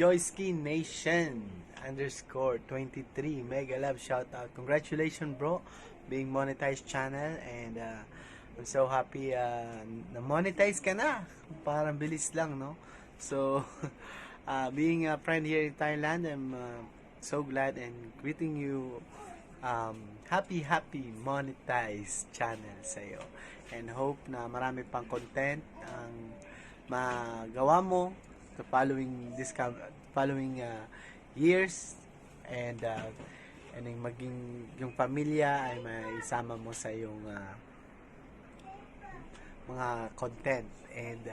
Joyski Nation _23 mega love shout out. Congratulations bro, being monetized channel, and I'm so happy na monetize ka na. Parang bilis lang, no? So being a friend here in Thailand, I'm so glad and greeting you happy monetized channel sa'yo, and hope na marami pang content ang magawa mo the following years, and maging yung pamilya ay may isama mo sa yung mga content, and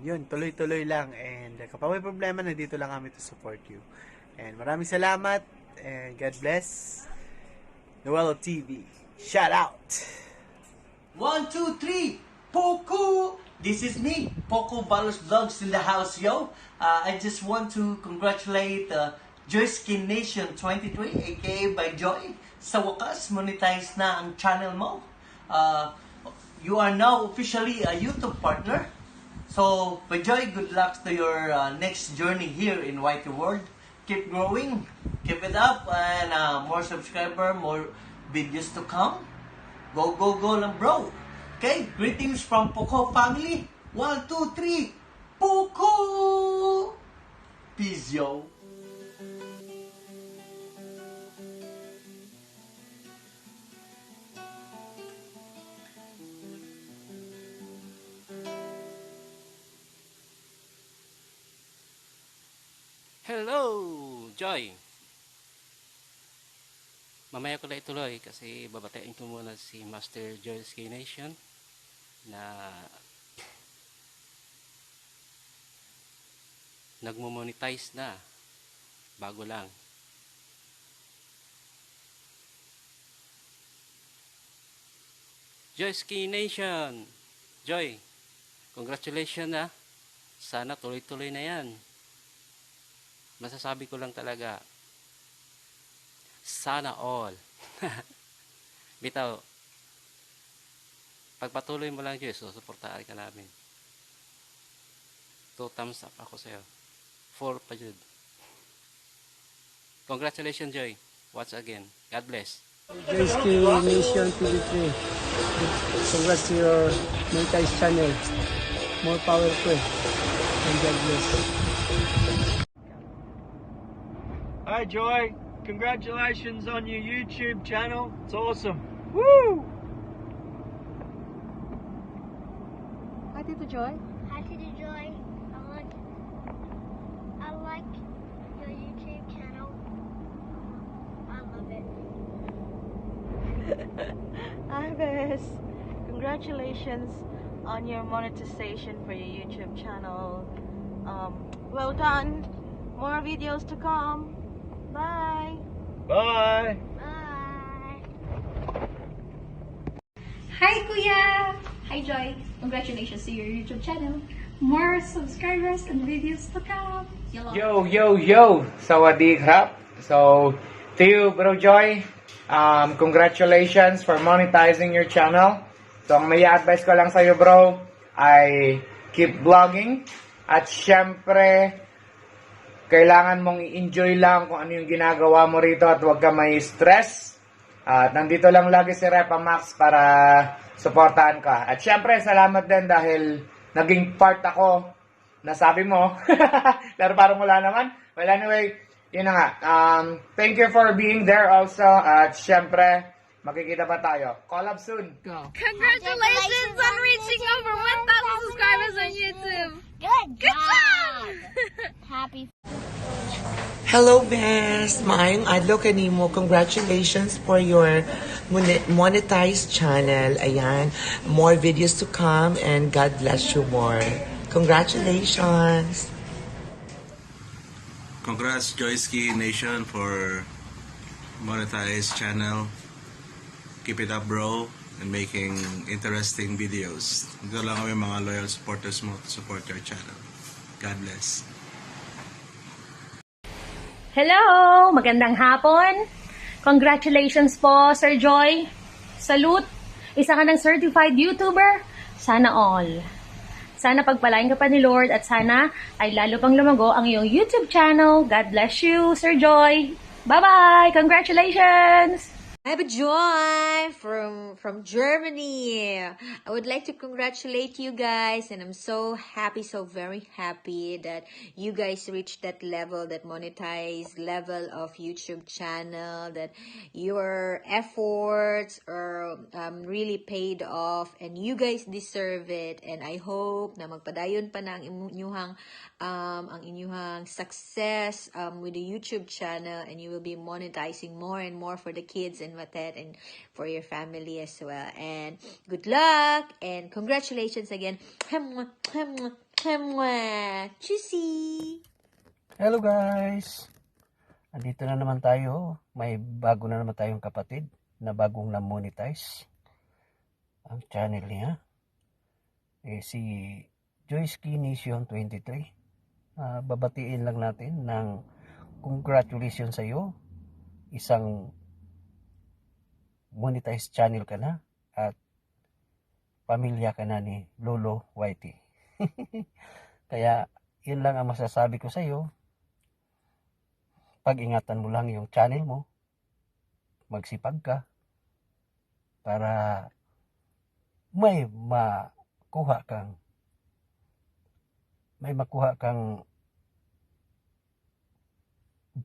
yun, tuloy-tuloy lang, and kapag may problema, nandito lang kami to support you, and maraming salamat, and God bless. Noel TV, shout out. 1, 2, 3, Poco! This is me, Poco VALOS Vlogs in the house, yo. I just want to congratulate Joyski Nation 23, aka by Joy. Sa wakas, monetize na ang channel mo. You are now officially a YouTube partner. So, by Joy, good luck to your next journey here in Whitey World. Keep growing, keep it up, and more subscriber, more videos to come. Go, go, go lang, bro. Okay, greetings from Poco family. 1, 2, 3, Poco! Peace, yo. Hello, Joy. Mamaya ko na ituloy kasi babatiin ko muna si Master Joyski Nation na nagmo-monetize na bago lang. Joyski Nation, Joy, congratulations na. Sana tuloy-tuloy na yan. Masasabi ko lang talaga, sana all. Bitaw, pagpatuloy mo lang, Joy, susuportaan ka namin. 2 thumbs up ako sa'yo. 4 pa jud. Congratulations, Joy. Once again. God bless. Joyski Nation TV3. Congrats to your monetized channel. More power to it. And God bless. Hi Joy, congratulations on your YouTube channel. It's awesome. Woo! Hi Tito Joy. Hi Tito Joy. I like your YouTube channel. I love it. Hi Bess. Congratulations on your monetization for your YouTube channel. Well done. More videos to come. Bye. Bye. Bye. Hi Kuya! Hi Joy! Congratulations to your YouTube channel. More subscribers and videos to come. Yo! Sawadee krap. So, to you, Bro Joy, congratulations for monetizing your channel. So, ang may advice ko lang sa'yo, bro, ay keep vlogging. At syempre, kailangan mong i-enjoy lang kung ano yung ginagawa mo rito at huwag ka may stress. At nandito lang lagi si Repa Max para suportahan ka. At syempre, salamat din dahil naging part ako na sabi mo. Pero parang wala naman. Well, anyway, yun na nga. Thank you for being there also. At syempre, makikita pa tayo. Collab soon. Go. Congratulations on reaching over 1,000 subscribers on YouTube! Good job! Happy. Hello, Bess! Maayong adlaw kanimo. Congratulations for your monetized channel. Ayan. More videos to come and God bless you more. Congratulations! Congrats, Joyski Nation, for monetized channel. Keep it up, bro, and making interesting videos. Ito lang kami mga loyal supporters mo to support your channel. God bless. Hello! Magandang hapon! Congratulations po, Sir Joy! Salute! Isa ka ng certified YouTuber? Sana all. Sana pagpalain ka pa ni Lord at sana ay lalo pang lumago ang iyong YouTube channel. God bless you, Sir Joy. Bye-bye! Congratulations! I have a joy from Germany. I would like to congratulate you guys, and I'm so happy, so very happy that you guys reached that level, that monetized level of YouTube channel, that your efforts are really paid off, and you guys deserve it. And I hope na magpadayon pa na ang inyuhang success with the YouTube channel, and you will be monetizing more and more for the kids and Matet and for your family as well. And good luck and congratulations again. Chusi! Hello guys! Andito na naman tayo. May bago na naman tayong kapatid na bagong na-monetize ang channel niya. Si Joyski Nation 23. Babatiin lang natin ng congratulations sa iyo. Isang monetized channel ka na at pamilya ka na ni Lolo Whitey. Kaya yun lang ang masasabi ko sa iyo. Pag-ingatan mo lang yung channel mo, magsipag ka para may makuha kang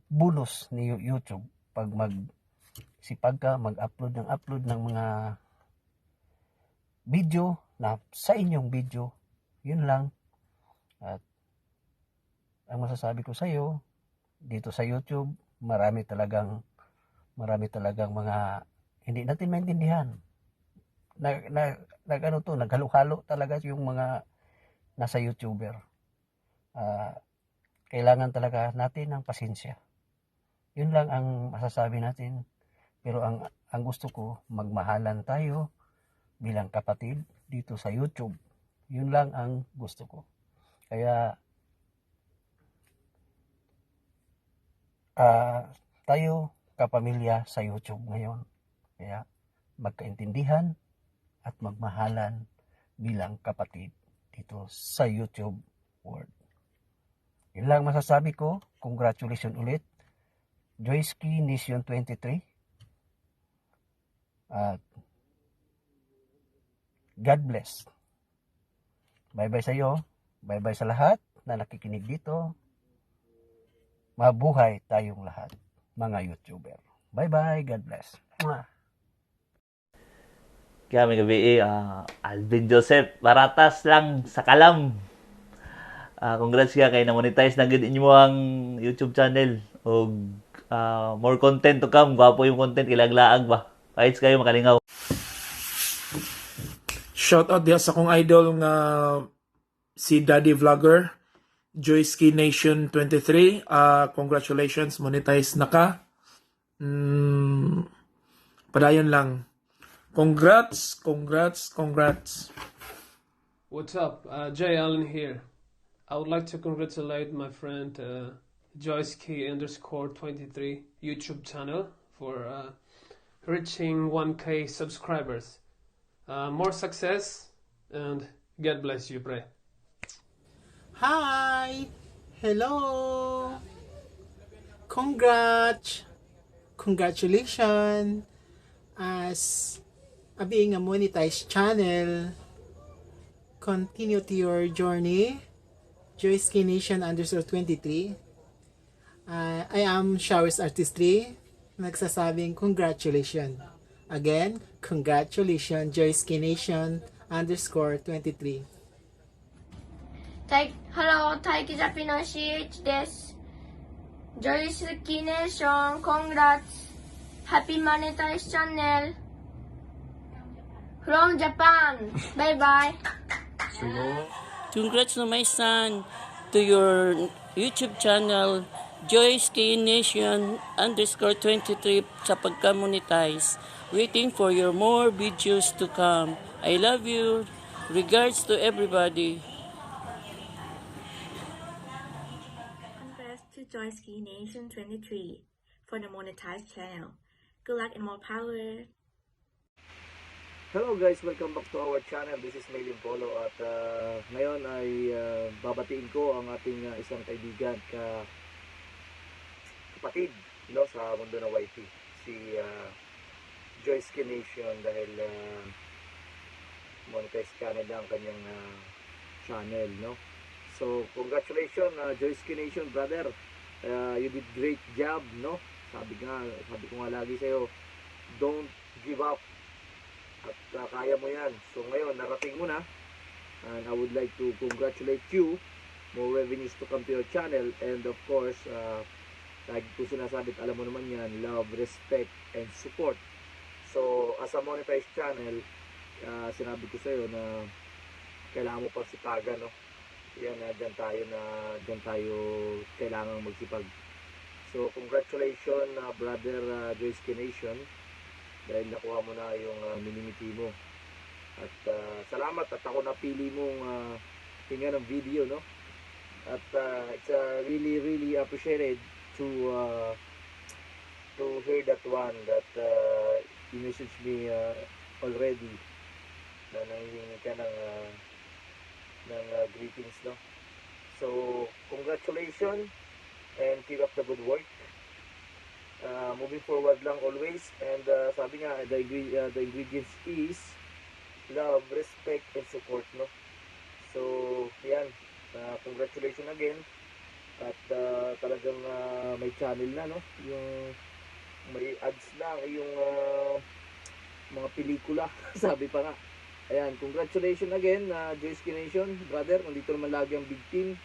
bonus ni YouTube pag magsipag ka, mag-upload ng mga video na sa inyong video. Yun lang. At ang masasabi ko sa iyo, dito sa YouTube, marami talagang mga hindi natin maintindihan. Naghalo-halo talaga yung mga nasa YouTuber. Kailangan talaga natin ng pasensya. Yun lang ang masasabi natin. Pero ang gusto ko, magmahalan tayo bilang kapatid dito sa YouTube. Yun lang ang gusto ko. Kaya tayo kapamilya sa YouTube ngayon. Kaya magkaintindihan at magmahalan bilang kapatid dito sa YouTube world. Yun lang masasabi ko. Congratulations ulit. Joyski Nation 23. At God bless. Bye-bye sa iyo. Bye-bye sa lahat na nakikinig dito. Mabuhay tayong lahat, mga YouTuber. Bye-bye. God bless. Kaya may gabi Alvin Joseph, baratas lang sa kalam. Congrats ka kay na-monetize na gid inyo ang YouTube channel. O more content to come. Gwapo yung content, ilaglaag ba? Kahit kayo makalingaw. Shout out diya sa kong idol nga si Daddy Vlogger, Joyski Nation 23. Congratulations, monetize na ka. Padayon lang. Congrats. What's up? Jay Allen here. I would like to congratulate my friend Joyski_23 YouTube channel for reaching 1K subscribers. More success and God bless you, pray. Hi! Hello! Congratulations as being a monetized channel. Continue to your journey. Joyski Nation _23. I am Showers Artistry. Nagsasabing congratulations. Again, congratulations, Joyski Nation _23. Hello, Taiki Japinoshi desu. Joyski Nation, congrats. Happy monetized channel. From Japan. Bye-bye. Congrats to my son to your YouTube channel, Joyski Nation _23 sa pagka-monetize. Waiting for your more videos to come. I love you. Regards to everybody. Congrats to Joyski Nation 23 for the monetized channel. Good luck and more power. Hello guys, welcome back to our channel. This is Maeben Polo at ngayon ay babatiin ko ang ating isang kaibigan, kapatid, no, sa mundo ng YT, si Joyce Nation, dahil monetized channel na ang kanyang channel, no. So congratulations Joyce Nation, brother. You did great job, no. Sabi ko nga lagi sa'yo, don't give up. At kaya mo yan. So ngayon, narating mo na. And I would like to congratulate you. More revenues to come to your channel. And of course, lagi ko sinasabi, alam mo naman yan, love, respect, and support. So as a monetized channel, sinabi ko sa'yo na kailangan mo pagsipagan, no? Yan, dyan tayo kailangan magsipag. So congratulations brother Joyce Nation, dahil nakuha mo na yung minimiti mo. At salamat at ako napili mong tingnan ng video, no? At it's really appreciated to hear that one that you messaged me already na nanghihingi ka ng greetings, no? So congratulations and keep up the good work. Moving forward lang always, and sabi nga, the ingredients is love, respect, and support, no? So yan, congratulations again. At talagang may channel na, no? Yung may ads lang, yung mga pelikula sabi pa nga. Ayan, congratulations again Joyce Nation, brother. Nandito naman lagi ang big team.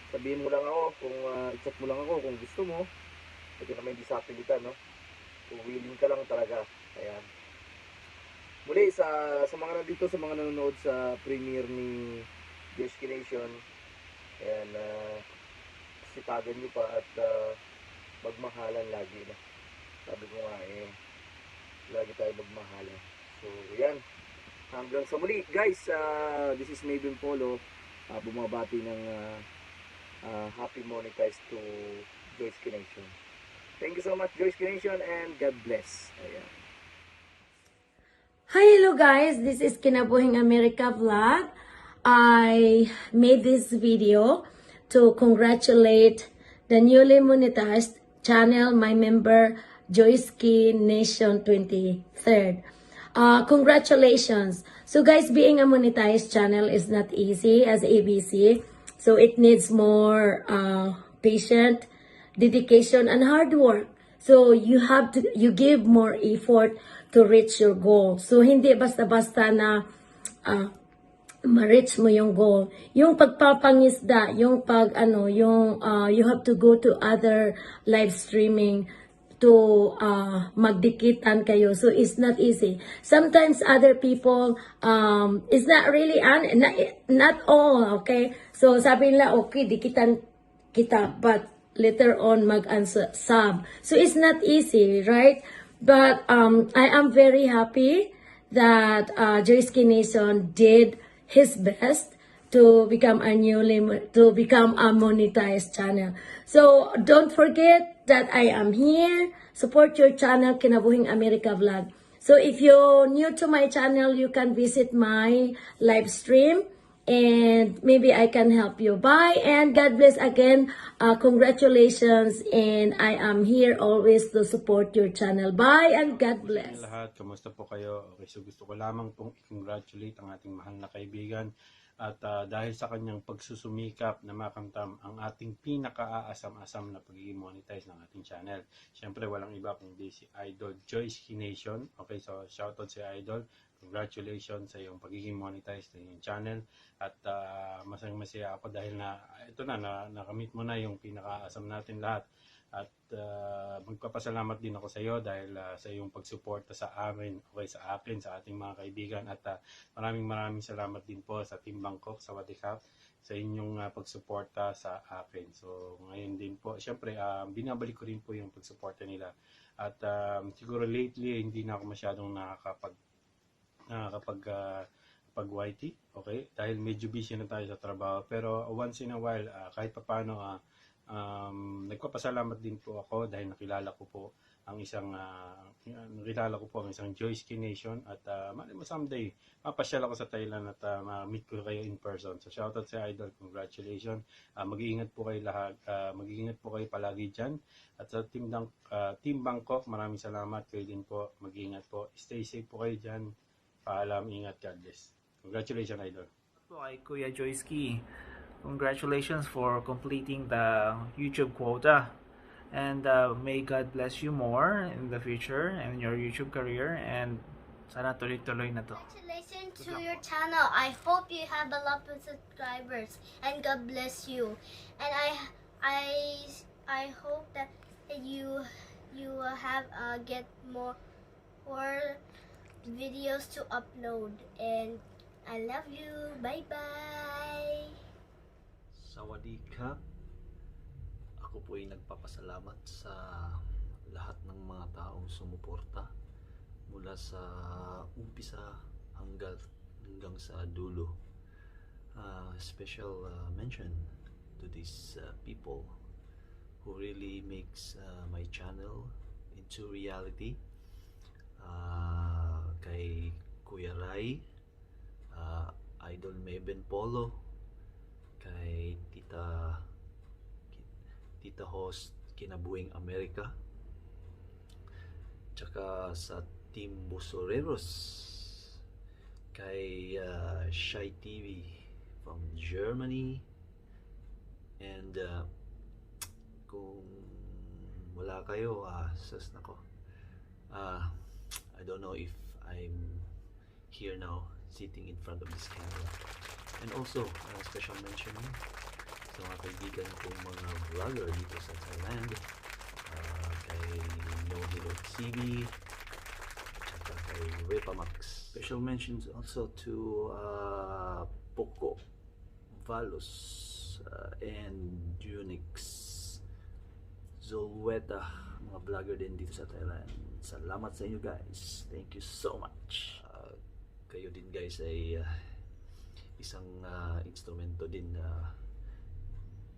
Sabihin mo lang ako kung i-chat mo lang ako kung gusto mo. Pwede naman hindi sa pilitan, no? Kung willing ka lang talaga. Ayan. Muli, sa mga nandito, sa mga nanonood sa premiere ni Joyce Nation, ayan, sipagan nyo pa at magmahalan lagi, no? Sabi ko nga, lagi tayo magmahalan. So, ayan. Hanggang sa muli, guys. This is Maeben Polo. Bumabati ng happy monetized to Joyce Nation. Thank you so much, Joyce Nation, and God bless. Ayan. Hi, hello guys. This is Kinabuhing Amerika vlog. I made this video to congratulate the newly monetized channel, my member Joyce Nation 23rd. Congratulations. So guys, being a monetized channel is not easy as ABC. So it needs more patient, dedication, and hard work. So you give more effort to reach your goal. So hindi basta-basta na ma-reach mo yung goal. Yung pagpapangisda, yung you have to go to other live streaming to magdikitan kayo. So it's not easy. Sometimes other people it's not really not all, okay? So sabi nila, okay, dikitan kita, but later on mag-unsub. So it's not easy, right? But I am very happy that Joyce Nation did his best to become a monetized channel. So don't forget that I am here. Support your channel, Kinabuhing Amerika Vlog. So if you're new to my channel, you can visit my live stream. And maybe I can help you. Bye and God bless again. Congratulations, and I am here always to support your channel. Bye and God bless. Lahat, kamusta po kayo? Okay, so gusto ko lamang pong i-congratulate ang ating mahal na kaibigan at dahil sa kanyang pagsusumikap na makamtam ang ating pinaka-aasam-asam na pagiging monetize ng ating channel. Siyempre walang iba kundi si Idol Joyce Nation. Okay, so shoutout si Idol. Congratulations sa iyong pagiging monetized ng iyong channel at masayang-masaya ako dahil nakamit mo na yung pinakaasam natin lahat at magpapasalamat din ako sa iyo dahil sa iyong pagsuporta sa amin, okay, sa akin, sa ating mga kaibigan at maraming salamat din po sa Team Bangkok, sa Wadikap, sa inyong pagsuporta sa akin. So ngayon din po, syempre binabalik ko rin po yung pagsuporta nila at siguro lately hindi na ako masyadong pag YT, okay? Dahil medyo busy na tayo sa trabaho. Pero once in a while, kahit paano, nagpapasalamat din po ako dahil nakilala ko po ang isang nakilala ko po ang isang Joy Skin Nation at malay mo someday mapasyal ako sa Thailand at ma-meet ko kayo in person. So shoutout sa Idol, congratulations. Mag-iingat po kayo lahat, mag-iingat po kayo palagi dyan. At sa Team Bangkok, maraming salamat kayo din po. Mag-iingat po, stay safe po kayo dyan. Paalam, ingat, God bless. Congratulations, Idol. Po kay Kuya Joyski, congratulations for completing the YouTube quota. And may God bless you more in the future and your YouTube career, and sana tuloy-tuloy na to. Congratulations to your channel. I hope you have a lot of subscribers and God bless you. And I hope that you will have get more videos to upload. And I love you. Bye bye. Sawadee ka. Ako po ay nagpapasalamat sa lahat ng mga taong sumuporta mula sa umpisa hanggang sa dulo. Special mention to these people who really makes my channel into reality. Kay Kuya Rai, Idol Maeben Polo, kay Tita host Kinabuhing Amerika, tsaka sa Team Busoreros, kay Shy TV from Germany, and kung wala kayo, sus nako, I don't know if I'm here now sitting in front of this camera. And also special mention sa mga kaibigan kong mga vlogger dito sa Thailand, kay No Hero TV, at kay Repamax. Special mentions also to Poco, VALOS, and Unix, Zolweta, mga vlogger din dito sa Thailand. Salamat sa inyo guys, thank you so much. Kayo din guys ay isang instrumento din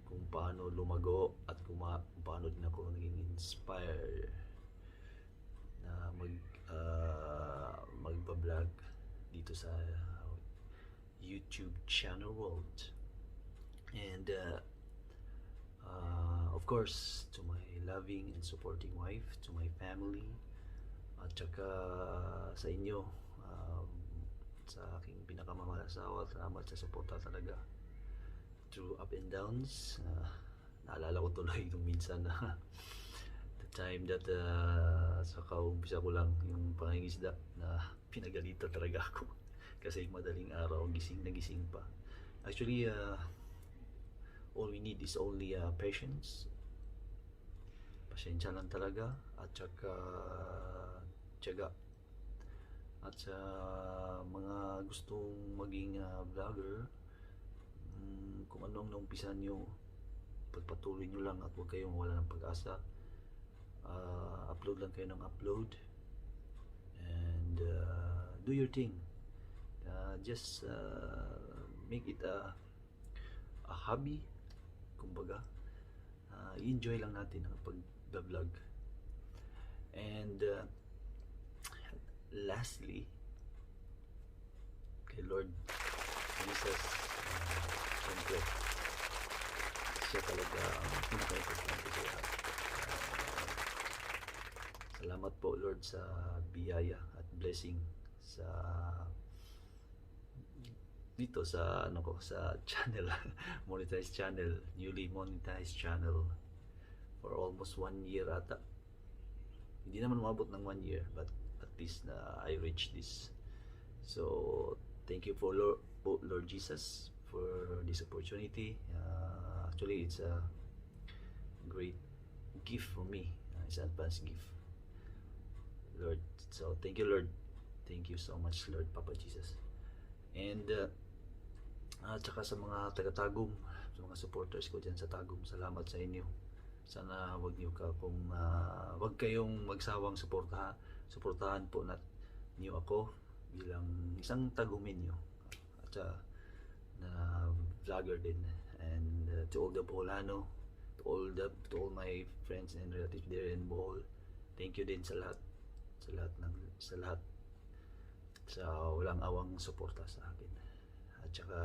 kung paano lumago at kung paano din ako naging inspire na magba-vlog dito sa YouTube channel world. And of course, to my loving and supporting wife, to my family, at saka sa inyo, sa aking pinakamamahal na asawa, salamat sa suporta talaga through up and downs. Naalala ko tuloy nung minsan na the time that sa kaumpisa ko lang yung pangingisda na pinagalita talaga ako kasi madaling araw, gising na gising pa. Actually, all we need is only patience, pasensya lang talaga, at saka tiyaga. At sa mga gustong maging vlogger, kung ano ang naumpisan nyo, pagpatuloy nyo lang at huwag kayong wala ng pag-asa. Upload lang kayo ng upload, and do your thing. Just make it a hobby, kumbaga. Enjoy lang natin ang pag-vlog. And lastly, kay Lord Jesus, siyempre siya talaga ang pinaka-importante sa lahat. Salamat po Lord sa biyaya at blessing sa dito sa sa channel monetized channel, newly monetized channel for almost 1 year ata. Hindi naman umabot ng 1 year, but at least I reached this. So thank you for Lord Jesus for this opportunity. Actually, it's a great gift for me. It's an advanced gift, Lord. So thank you Lord, thank you so much Lord, Papa Jesus. And tsaka sa mga taga-Tagum, sa mga supporters ko dyan sa Tagum, salamat sa inyo. Sana wag kayong magsawang suportahan po niyo ako bilang isang Tagumin nyo at na vlogger din. And to all the Boholano, to all my friends and relatives there in Bohol, thank you din sa lahat, sa walang awang suporta sa akin. At saka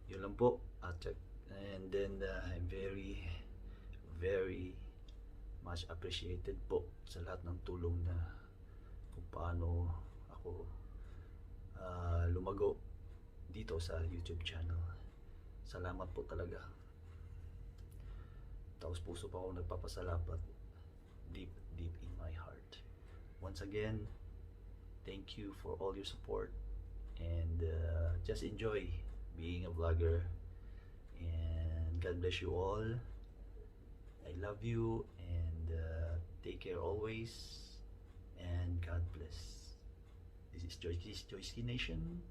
yun lang po. And then I'm very much appreciated po sa lahat ng tulong na kung paano ako lumago dito sa YouTube channel. Salamat po talaga. Taos puso pa ako nagpapasalamat, deep in my heart. Once again, thank you for all your support, and just enjoy being a vlogger, and God bless you all. I love you, and take care always, and God bless. This is Joyski Nation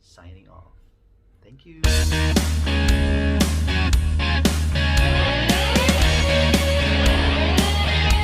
signing off. Thank you.